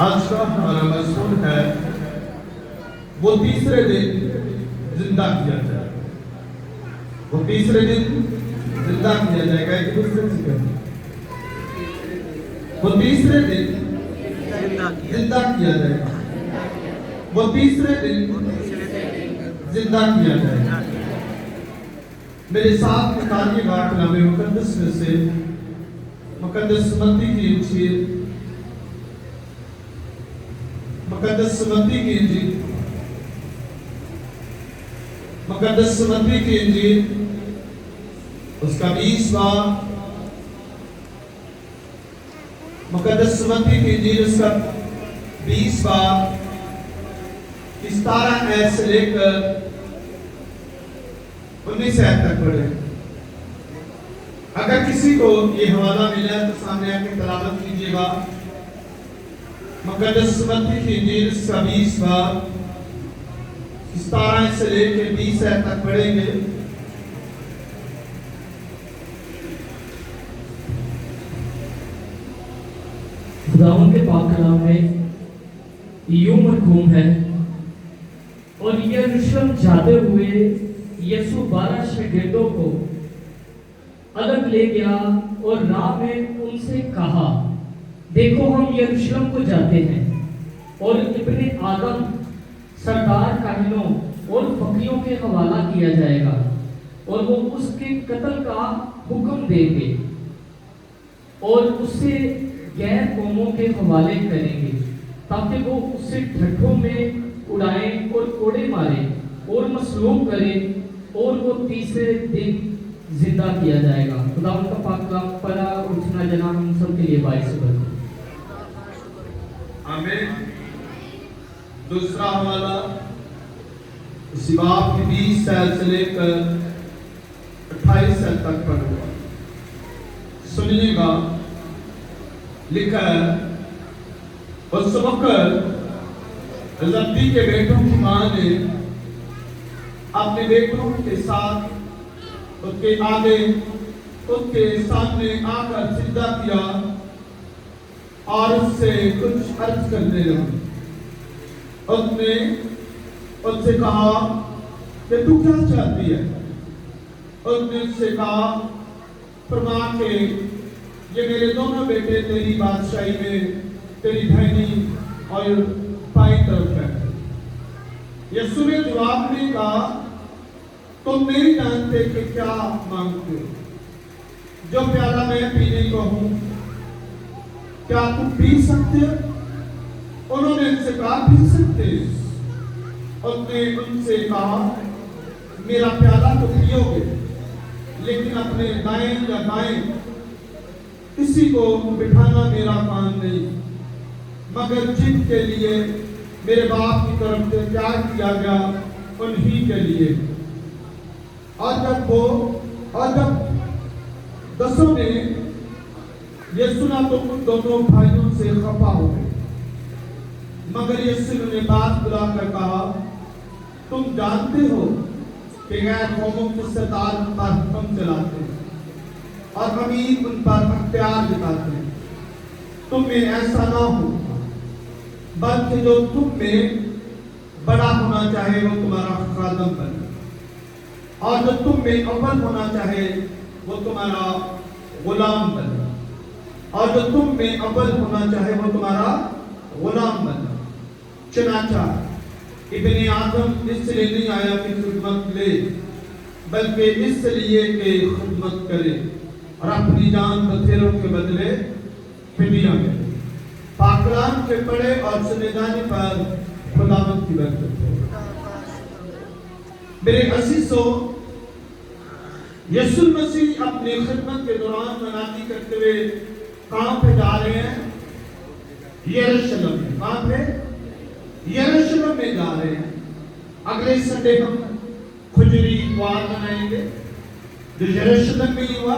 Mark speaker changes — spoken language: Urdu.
Speaker 1: آج کا ہمارا مضمون ہے وہ تیسرے دن زندہ کیا جائے گا. وہ تیسرے دن زندہ کیا جائے گا. ایک دوسرے سے کہتے وہ تیسرے دن زندہ کیا جائے گا. وہ تیسرے دن زندہ کیا جائے گا. میرے ساتھ نکالیے گا کلام مقدس میں سے مقدس متی کی انجیل. مقدس متی کی انجیل. مقدس متی کی انجیل اس کا 20 باب. مقدس متی کی انجیل اس کا 20 باب 17 آیت سے لے کر 19 آیت تک پڑھیں. اگر کسی کو یہ حوالہ ملا تو سامنے آ کے تلاوت کیجیے گا. مقدس متی کی انجیل اس کا 20 باب 17 سے لے کے 20 آیت تک پڑھیں گے.
Speaker 2: خداوند کے پاک کلام میں یوں مرقوم ہے، اور یروشلم جاتے ہوئے یسوع 12 شاگردوں کو الگ لے گیا اور راہ میں ان سے کہا، دیکھو ہم یروشلم کو جاتے ہیں، اور ابن آدم سردار کاہنوں اور فقیوں کے حوالہ کیا جائے گا، اور وہ اس کے قتل کا حکم دیں گے اور اس سے غیر قوموں کے حوالے کریں گے، تاکہ وہ اس سے ٹھٹھوں میں اڑائیں اور کوڑے ماریں اور مصلوب کریں، اور وہ تیسرے دن زندہ کیا جائے گا. خداوند کا پاک کلام پڑھا اور سنا جناب ہم سب کے لیے باعث برکت.
Speaker 1: آمین. دوسرا حوالہ اسی باب کی 20 آیت سے لے کر 28 آیت تک پڑھوں گا. سنیے گا. لکھا ہے، اس وقت زبدی کے بیٹوں کی ماں نے اپنے بیٹوں کے ساتھ اس کے آگے اس کے سامنے آ کر سجدہ کیا اور اس سے کچھ عرض کرنے لگی. اس نے اس سے کہا کہ تو کیا چاہتی ہے؟ اس نے اس سے کہا، فرما کہ یہ میرے دونوں بیٹے تیری بادشاہی میں تیری دہنی اور بائیں طرف ہے. یسوع نے جواب میں کہا، تم نہیں جانتے کہ کیا مانگتے ہو. جو پیالہ میں پینے کو ہوں کیا تم پی سکتے ہو؟ انہوں نے ان سے کہا، پی سکتے. اس نے ان سے کہا، میرا پیالہ تو پیو گے، لیکن اپنے دائیں یا بائیں کسی کو بٹھانا میرا کام نہیں، مگر جن کے لیے میرے باپ کی طرف سے پیار کیا گیا انہی کے لیے. اور جب دسوں نے یہ سنا تو ان دونوں بھائیوں سے خفا ہو گئے. مگر یسوع نے بات بلا کر کہا، تم جانتے ہو کہ غیر قوموں کے سردار ان پر حکم چلاتے ہیں اور امیر ان پر اختیار جتاتے ہیں. تم میں ایسا نہ ہو، بلکہ جو تم میں بڑا ہونا چاہے وہ تمہارا خادم بنے، اور جو تم میں اول ہونا چاہے وہ تمہارا غلام بنے، اور جو تم میں اول ہونا چاہے وہ تمہارا غلام بنے. چنانچہ ابن آدم اس لیے نہیں آیا کہ خدمت لے، بلکہ اس لیے کہ خدمت کرے اور اپنی جان بتھیروں کے بدلے فدیہ کرے. پاک کلام کے پڑھے اور سنے جانے پر خداوند کی برکت ہو. میرے عزیزو، یسوع مسیح اپنی خدمت کے دوران منادی کرتے ہوئے کہاں پہ جا رہے ہیں؟ یروشلم میں. کہاں پہ؟ یروشلم میں جا رہے ہیں. اگلے سنڈے ہم کھجری اتوار منائیں گے جو یروشلم میں ہی ہوا.